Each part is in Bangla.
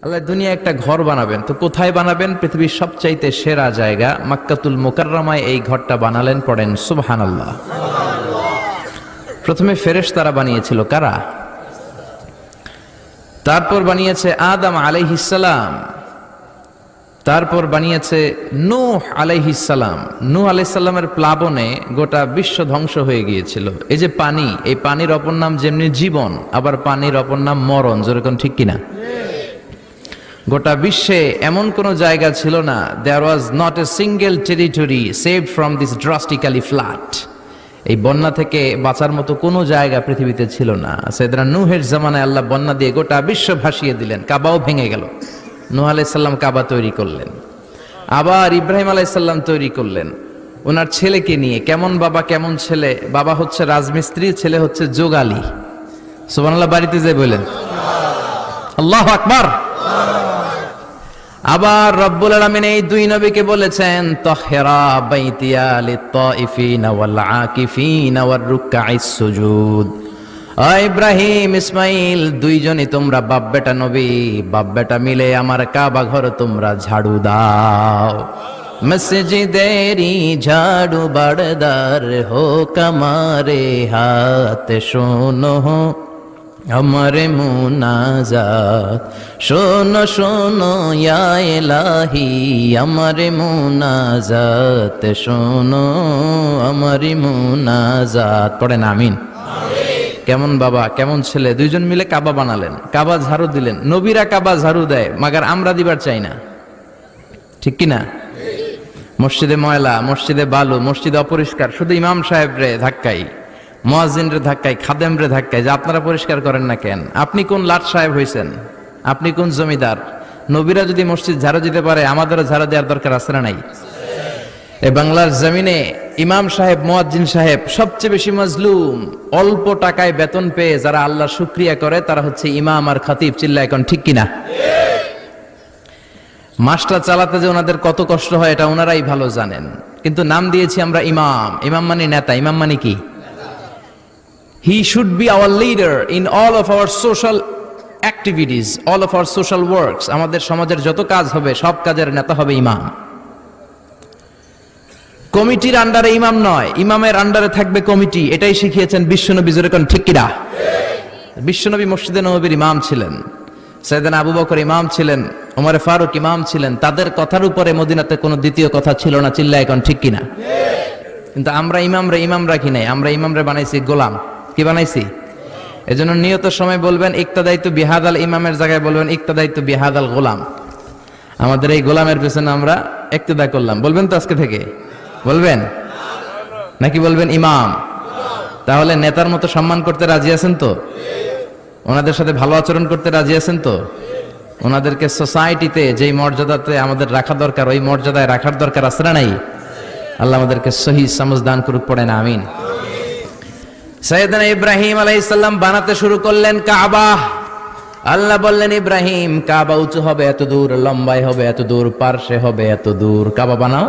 আল্লাহ দুনিয়া একটা ঘর বানাবেন, তো কোথায় বানাবেন? পৃথিবীর সবচাইতে সেরা জায়গা মক্কাতুল মুকাররমায় এই ঘরটা বানালেন। পড়েন সুবহানাল্লাহ। প্রথমে ফেরেশতারা বানিয়েছিল কারা? তারপর বানিয়েছে আদম আলাইহিস সালাম, তারপর বানিয়েছে নূহ আলাইহিস সালাম। নূহ আলাইহিস সালামের প্লাবনে গোটা বিশ্ব ধ্বংস হয়ে গিয়েছিল। এই যে পানি, এই পানির অপর নাম যেমনি জীবন, আবার পানির অপর নাম মরণ। যেরকম ঠিক কিনা? গোটা বিশ্বে এমন কোন জায়গা ছিল না, there was not a single territory saved from this drastically flood. এই বন্যা থেকে বাঁচার মতো কোনো জায়গা পৃথিবীতে ছিল না। সাইয়েদনা নূহের জামানায় আল্লাহ বন্যা দিয়ে গোটা বিশ্ব ভাসিয়ে দিলেন, কাবাও ভেঙে গেল। নূহ আলাইহিস সালাম কাবা তৈরি করলেন, আবার ইব্রাহিম আলাইহিস সালাম তৈরি করলেন ওনার ছেলেকে নিয়ে। কেমন বাবা কেমন ছেলে? বাবা হচ্ছে রাজমিস্ত্রি, ছেলে হচ্ছে যোগালী। সুবহানাল্লাহ, বাড়িতে যাই বলেন আল্লাহু আকবার। আবার রব্বুল আলামিন এই দুই নবীকে বলেছেন তাহহিরা বাইতিয়া লিত-তাইফিনা ওয়াল আকিফিনা ওয়ার রুকআইস সুজুদ। ইব্রাহিম ইসমাইল দুইজনই তোমরা বাপ বেটা নবী, বাপ বেটা মিলে আমার কাবা ঘর তোমরা ঝাড়ু দাও। মসজিদেরি ঝাড়ু বারদার হো কমারে হাত শোনো আমারে মুনাজাত, শোনো শোনো ইয়া ইলাহি আমারে মুনাজাত, শোনো আমারে মুনাজাত। পড়েন আমিন। কেমন বাবা কেমন ছেলে, দুইজন মিলে কাবা বানালেন, কাবা ঝাড়ু দিলেন। নবীরা কাবা ঝাড়ু দেয়, মাগার আমরা দিবার চাই না, ঠিক কিনা? মসজিদে ময়লা, মসজিদে বালু, মসজিদে অপরিষ্কার, শুধু ইমাম সাহেব রে ধাক্কাই, মুয়াজ্জিন রে ধাক্কাই, খাদেম রে ধাক্কাই, যে আপনারা পরিষ্কার করেন না কেন? আপনি কোন লাট সাহেব হইছেন? আপনি কোন জমিদার? নবীরা যদি মসজিদ ঝাড়ু দিতে পারে, আমাদেরও ঝাড়ু দেওয়ার দরকার আছে না নাই? এই বাংলার জমিনে ইমাম সাহেব, মুয়াজ্জিন সাহেব সবচেয়ে বেশি মাজলুম। অল্প টাকায় বেতন পেয়ে যারা আল্লাহর শুকরিয়া করে তারা হচ্ছে ইমাম আর খতিব। চিল্লা এখন ঠিক কিনা? মাসটা চালাতে যে ওনাদের কত কষ্ট হয় এটা ওনারাই ভালো জানেন। কিন্তু নাম দিয়েছি আমরা ইমাম। ইমাম মানে নেতা। ইমাম মানে কি? He should be our leader in all of our social activities, all of our social works. আমাদের সমাজের যত কাজ হবে সব কাজের নেতা হবে ইমাম। কমিটির আন্ডারে ইমাম নয়, ইমামের আন্ডারে থাকবে কমিটি। এটাই শিখিয়েছেন বিশ্বনবী। যেরকম ঠিক কিনা? বিশ্বনবী মসজিদে নববীর ইমাম ছিলেন, সাইয়েদনা আবু বকর ইমাম ছিলেন, ওমর ফারুক ইমাম ছিলেন। তাদের কথার উপরে মদিনাতে কোনো দ্বিতীয় কথা ছিল না। চিল্লা এখন ঠিক কিনা? কিন্তু আমরা ইমাম রাখি নাই, আমরা ইমামরে বানাইছি গোলাম। কি বানাইছি? এজন্য নিয়ত সময় বলবেন ইক্তাদাইতু বিহাদাল ইমামের জায়গায় বলবেন ইক্তাদাইতু বিহাদাল গোলাম। আমাদের এই গোলামের পেছনে আমরা ইক্তদা করলাম। বলবেন তো আজকে থেকে? বলবেন নাকি বলবেন ইমাম? তাহলে নেতার মতো সম্মান করতে রাজি আছেন তো? ওনাদের সাথে ভালো আচরণ করতে রাজি আছেন তো? ওনাদেরকে সোসাইটিতে যেই মর্যাদাতে আমাদের রাখা দরকার ওই মর্যাদায় রাখার দরকার আছে না নাই? আল্লাহ আমাদেরকে সহি সমঝ দান করুক। পড়েন আমিন। সাইয়েদনা ইব্রাহিম আলাইহিস সালাম বানাতে শুরু করলেন কাবা। আল্লাহ বললেন ইব্রাহিম কাবা উঁচু হবে এত দূর, লম্বাই হবে এত দূর, পার্শ্বে হবে এত দূর, কাবা বানাও।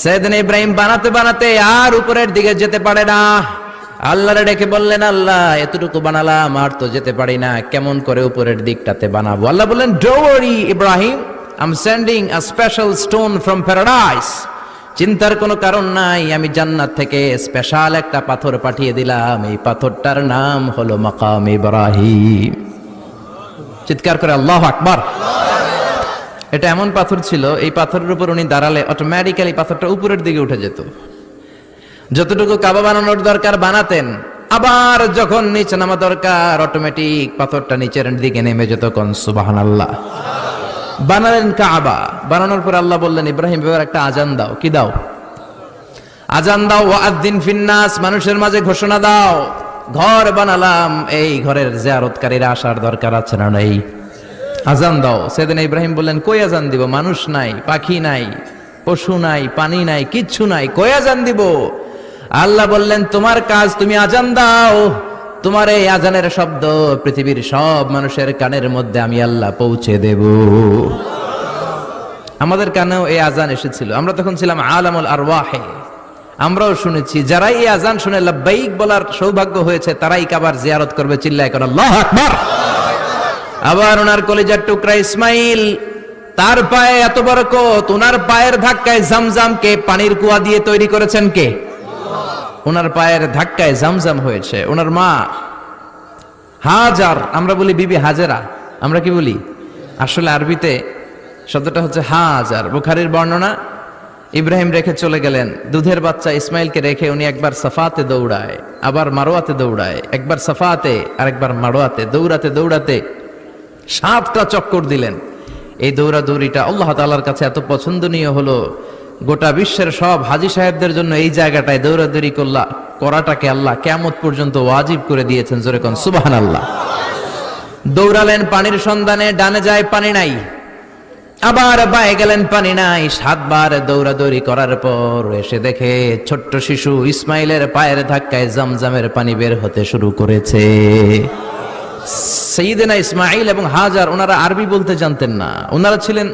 সাইয়েদনা ইব্রাহিম বানাতে বানাতে আর উপরের দিকে যেতে পারে না। আল্লাহরে ডেকে বললেন আল্লাহ এতটুকু বানালাম, আর তো যেতে পারি না, কেমন করে উপরের দিকটাতে বানাবো? আল্লাহ বললেন don't worry Ibrahim, I am sending a special stone from paradise. চিন্তার কোনো কারণ নাই, আমি জান্নাত থেকে স্পেশাল একটা পাথর পাঠিয়ে দিলাম। এই পাথরটার নাম হলো মাকাম ইব্রাহিম। চিৎকার করে আল্লাহু আকবার। এটা এমন পাথর ছিল, এই পাথরের উপর উনি দাঁড়ালে অটোমেটিক্যালি পাথরটা উপরের দিকে উঠে যেত। যতটুকু কাবা বানানোর দরকার বানাতেন, আবার যখন নিচে নামা দরকার অটোমেটিক পাথরটা নিচের দিকে নেমে যেত। কোন সুবহানাল্লাহ। বানালেন কাবা। বানানোর পর আল্লাহ বললেন ইব্রাহিম এবার একটা আজান দাও। কি দাও? আজান দাও। ওয়াআযিন ফিন্নাস, মানুষের মাঝে ঘোষণা দাও ঘর বানালাম, এই ঘরের জিয়ারতকারীরা আসার দরকার আছে না নাই? আজান দাও। সেদিন ইব্রাহিম বললেন কই আজান দিব? মানুষ নাই, পাখি নাই, পশু নাই, পানি নাই, কিচ্ছু নাই, কই আজান দিব? আল্লাহ বললেন তোমার কাজ, তুমি আজান দাও। তোমার এই আজানের শব্দ পৃথিবীর সব মানুষের কানের মধ্যে আমি আল্লাহ পৌঁছে দেব। আমাদের কানেও এই আজান এসেছিল, আমরা তখন ছিলাম আলামুল আরওয়াহে। আমরাও শুনেছি, যারাই এই আজান শুনে লাব্বাইক বলার সৌভাগ্য হয়েছে তারাই কাবার জিয়ারত করবে। চিল্লায় করে আল্লাহু আকবার। আবার ওনার কলিজার টুকরা ইসমাইল, তার পায়ে এত বরকত, ওনার পায়ের ধাক্কায় জামজামকে পানির কুয়া দিয়ে তৈরি করেছেন কে? ওনার পায়ের ধাক্কায় জামজাম হয়েছে। ওনার মা হাজার, আমরা বলি বিবি হাজেরা, আমরা কি বলি? আসলে আরবিতে শব্দটা হচ্ছে হাজার। বুখারীর বর্ণনা, ইব্রাহিম রেখে চলে গেলেন, দুধের বাচ্চা ইসমাইলকে রেখে উনি একবার সাফাতে দৌড়ায়, আবার মারোয়াতে দৌড়ায়, একবার সাফাতে আর একবার মারোয়াতে, দৌড়াতে দৌড়াতে 7টা চক্কর দিলেন। এই দৌড়াদৌড়িটা আল্লাহ তাআলার কাছে এত পছন্দনীয় হলো, গোটা বিশ্বের সব হাজী সাহেবদের জন্য এই জায়গাটায় দৌড়াদৌড়ি করাটাকে আল্লাহ কিয়ামত পর্যন্ত ওয়াজিব করে দিয়েছেন। জোরে কোন সুবহানাল্লাহ। দৌড়ালেন পানির সন্ধানে, ডানে যায় পানি নাই, আবার বায়ে গেলেন পানি নাই। 7 বার দৌড়াদৌড়ি করার পর এসে দেখে ছোট্ট শিশু ইসমাইলের পায়ের ধাক্কায় জামজামের পানি বের হতে শুরু করেছে। সাইয়েদনা ইসমাইল এবং হাজার ওনারা আরবি বলতে জানতেন না, ওনারা ছিলেন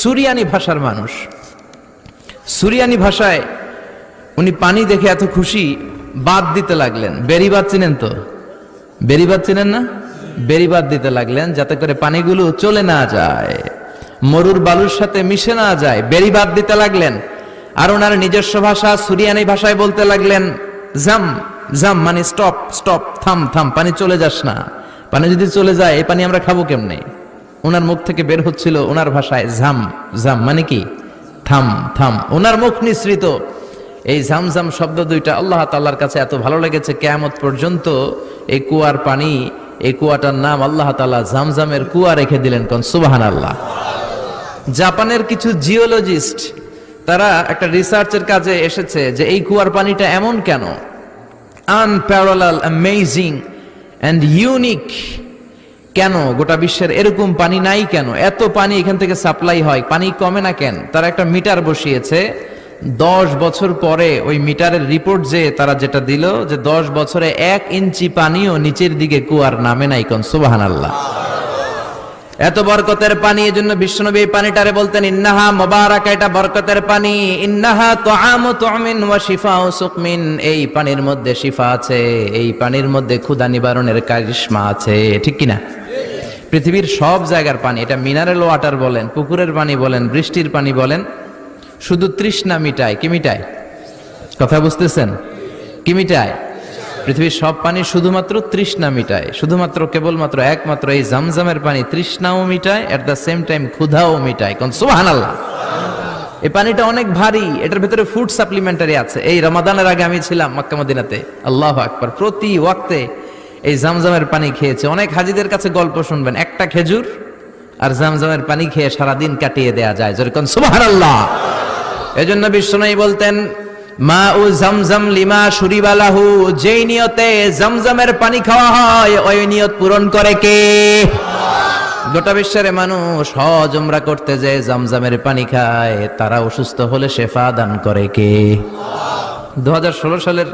সুরিয়ানি ভাষার মানুষ। সুরিয়ানি ভাষায় উনি পানি দেখে এত খুশি, বাদ দিতে লাগলেন। বেরিবাদ চিনেন তো? বেরিবাদ চিনেন না? বেরিবাদ দিতে লাগলেন যাতে করে পানিগুলো চলে না যায়, মরুর বালুর সাথে মিশে না যায়, বেরিবাদ দিতে লাগলেন। আর ওনার নিজস্ব ভাষা সুরিয়ানি ভাষায় বলতে লাগলেন জাম জাম, মানে স্টপ স্টপ, থাম থাম, পানি চলে যাস না। পানি যদি চলে যায় এই পানি আমরা খাবো কেমনে? ওনার মুখ থেকে বের হচ্ছিল ওনার ভাষায় জাম জাম, মানে কি? থাম থাম। ওনার মুখ নিঃসৃত এই জামজাম শব্দ দুইটা আল্লাহ তাআলার কাছে এত ভালো লেগেছে, কিয়ামত পর্যন্ত এই কুয়ার পানি, এই কুয়াটার নাম আল্লাহ তাআলা জামজামের কুয়া রেখে দিলেন। কোন সুবহানাল্লাহ। জাপানের কিছু জিওলজিস্ট তারা একটা রিসার্চের কাজে এসেছে যে এই কুয়ার পানিটা এমন কেন, আনপ্যারালাল, অ্যামেজিং অ্যান্ড ইউনিক, কেন গোটা বিশ্বের এরকম পানি নাই কেন? এত পানি এখান থেকে সাপ্লাই হয়, পানি কমে না কেন? তারা একটা মিটার বসিয়েছে। 10 বছর পরে ওই মিটারের রিপোর্ট যে তারা যেটা দিল যে 10 বছরে 1 ইঞ্চি পানিও নিচের দিকে কুয়ার নামে নাই। কোন সুবহানাল্লাহ। এত বরকতের পানি, এজন্য বিশ্বনবী এই পানিটারে বলতেন ইন্নাহা মুবারাকা, এটা বরকতের পানি। ইন্নাহা তুআমু তুমিন ওয়া শিফাউ সুকমিন, এই পানির মধ্যে শিফা আছে, এই পানির মধ্যে ক্ষুধা নিবারণের কারিশমা আছে। ঠিক কিনা? পৃথিবীর সব জায়গার পানি, এটা মিনারেল ওয়াটার বলেন, পুকুরের পানি বলেন, বৃষ্টির পানি বলেন, শুধু তৃষ্ণা মিটায়। কি মিটায়? কথা বুঝতেছেন? কি মিটায়? পৃথিবীর সব পানি শুধুমাত্র তৃষ্ণা মিটায়, শুধুমাত্র কেবলমাত্র একমাত্র এই জামজামের পানি তৃষ্ণাও মিটায়, এট দ্য সেম টাইম ক্ষুধাও মিটায়। কোন সুবহানাল্লাহ। এই পানিটা অনেক ভারী, এটার ভিতরে ফুড সাপ্লিমেন্টারি আছে। এই রমাদানের আগে আমি ছিলাম মক্কা মদিনাতে, আল্লাহু আকবার, প্রতি ওয়াক্তে এই জামজামের পানি খেয়েছে। অনেক হাজীদের কাছে গল্প শুনবেন, একটা খেজুর আর জামজামের পানি খেয়ে সারাদিন কাটিয়ে দেয়া যায়। যেরকম সুবহানাল্লাহ। এজন্য বিশ্বনবী বলতেন মাউ জামজাম লিমা শুরিবা লাহু, যেই নিয়তে জামজামের পানি খাওয়া হয় ওই নিয়ত পূরণ করে কে? গোটা বিশ্বের মানুষ হজ উমরা করতে যায় জামজামের পানি খায়, তারা অসুস্থ হলে শেফা দান করে কে? 2016 সালের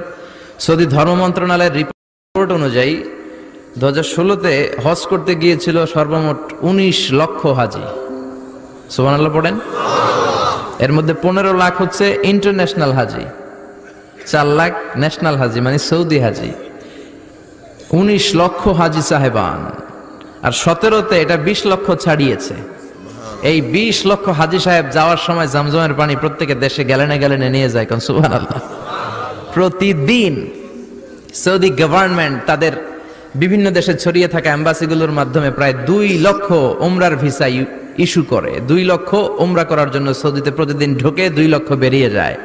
সৌদি ধর্ম মন্ত্রণালয়ের রিপোর্ট অনুযায়ী 2016-তে হজ করতে গিয়েছিল সর্বমোট 19 লক্ষ হাজি। সুবহানাল্লাহ পড়েন। এর মধ্যে 15 লাখ হচ্ছে ইন্টারন্যাশনাল হাজি, 4 লাখ ন্যাশনাল হাজি মানে সৌদি হাজি। 19 লক্ষ হাজি সাহেবান, আর 17-তে এটা 20 লক্ষ ছাড়িয়েছে। এই 20 লক্ষ হাজি সাহেব যাওয়ার সময় জামজামের পানি প্রত্যেকের দেশে গ্যালনে গ্যালনে নিয়ে যায়। কোন সুবহানাল্লাহ। প্রতিদিন সৌদি গভর্নমেন্ট তাদের বিভিন্ন দেশে ছড়িয়ে থাকা এম্বাসিগুলোর মাধ্যমে প্রায় 2 লক্ষ উমরার ভিসা ইস্যু করে। 2 লক্ষ উমরা করার জন্য সৌদিতে প্রতিদিন ঢোকে, 2 লক্ষ বেরিয়ে যায়।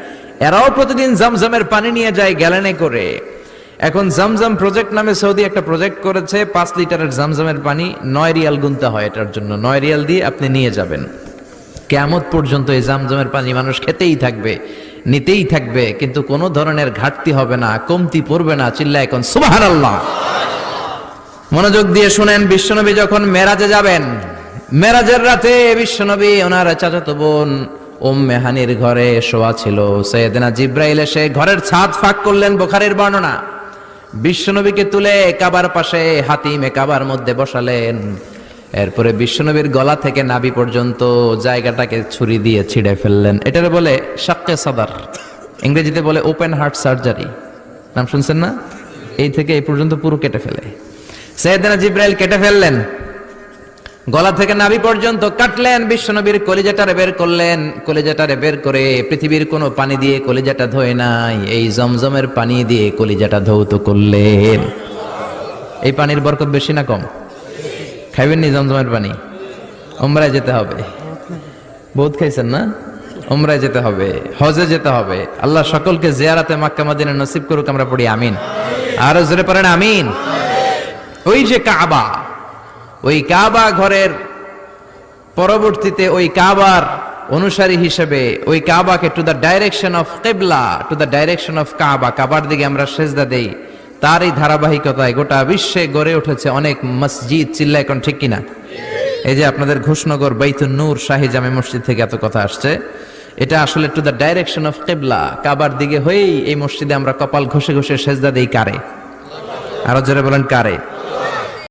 এরাও প্রতিদিন জামজামের পানি নিয়ে যায় গ্যালনে করে। এখন জামজাম প্রজেক্ট নামে সৌদি একটা প্রজেক্ট করেছে, 5 লিটারের জামজামের পানি 9 রিয়াল গুনতে হয় এটার জন্য। 9 রিয়াল দিয়ে আপনি নিয়ে যাবেন। কিয়ামত পর্যন্ত এই জামজামের পানি মানুষ খেতেই থাকবে, নিতেই থাকবে, কিন্তু কোনো ধরনের ঘাটতি হবে না, কমতি পড়বে না। চিল্লায় কোন সুবহানাল্লাহ। মনোযোগ দিয়ে শুনেন, বিশ্বনবী যখন মেরাজে যাবেন, মেরাজের রাতে বিশ্বনবী ওনার চাচাতো বোন উম্মে হানির ঘরে শোয়া ছিল। সাইয়েদনা জিব্রাইল এসে ঘরের ছাদ ফাঁক করলেন, বুখারীর বর্ণনা। বিশ্বনবীকে তুলে কাবার পাশে হাতিমে কাবার মধ্যে বসালেন। এরপরে বিশ্বনবীর গলা থেকে নাভি পর্যন্ত জায়গাটাকে ছুরি দিয়ে ছিঁড়ে ফেললেন। এটারে বলে শাক্কে সাদার, ইংরেজিতে বলে ওপেন হার্ট সার্জারি। নাম শুনছেন না? এই থেকে এই পর্যন্ত পুরো কেটে ফেলে। সাইয়েদনা জিব্রাইল কেটে ফেললেন। গলা থেকে নাভি পর্যন্ত কাটলেন, বিশ্বনবীর কলিজাটারে বের করলেন। কলিজাটারে বের করে পৃথিবীর কোনো পানি দিয়ে কলিজাটা ধোয় নাই, এই জমজমের পানি দিয়ে কলিজাটা ধৌত করলেন। এই পানির বরকত বেশি না কম? খাইবেন নি জমজমের পানি? উমরায় যেতে হবে। বহুত খাইছেন না? উমরায় যেতে হবে, হজে যেতে হবে। আল্লাহ সকলকে জিয়ারাতে মক্কা মদিনা নসিব করুক, আমরা পড়ি আমিন। আরো জোরে পড়েন আমিন। ওই যে কাবা, ওই কাবা ঘরের পরবর্তীতে ওই কাবার অনুসারী হিসেবে ওই কাবাকে টু দ্য ডাইরেকশন অফ কিবলা, টু দ্য ডাইরেকশন অফ কাবা, কাবার দিকে আমরা সেজদা দেই। তার এই ধারাবাহিকতায় গোটা বিশ্বে গড়ে উঠেছে অনেক মসজিদ। চিল্লা এখন ঠিক কিনা? এই যে আপনাদের ঘোষনগর বাইতুন নূর শাহী জামে মসজিদ থেকে এত কথা আসছে, এটা আসলে টু দ্য ডাইরেকশন অফ কিবলা, কাবার দিকে হয়েই এই মসজিদে আমরা কপাল ঘষে ঘষে সেজদা দেই। কারে? আরো জোরে বলেন কারে?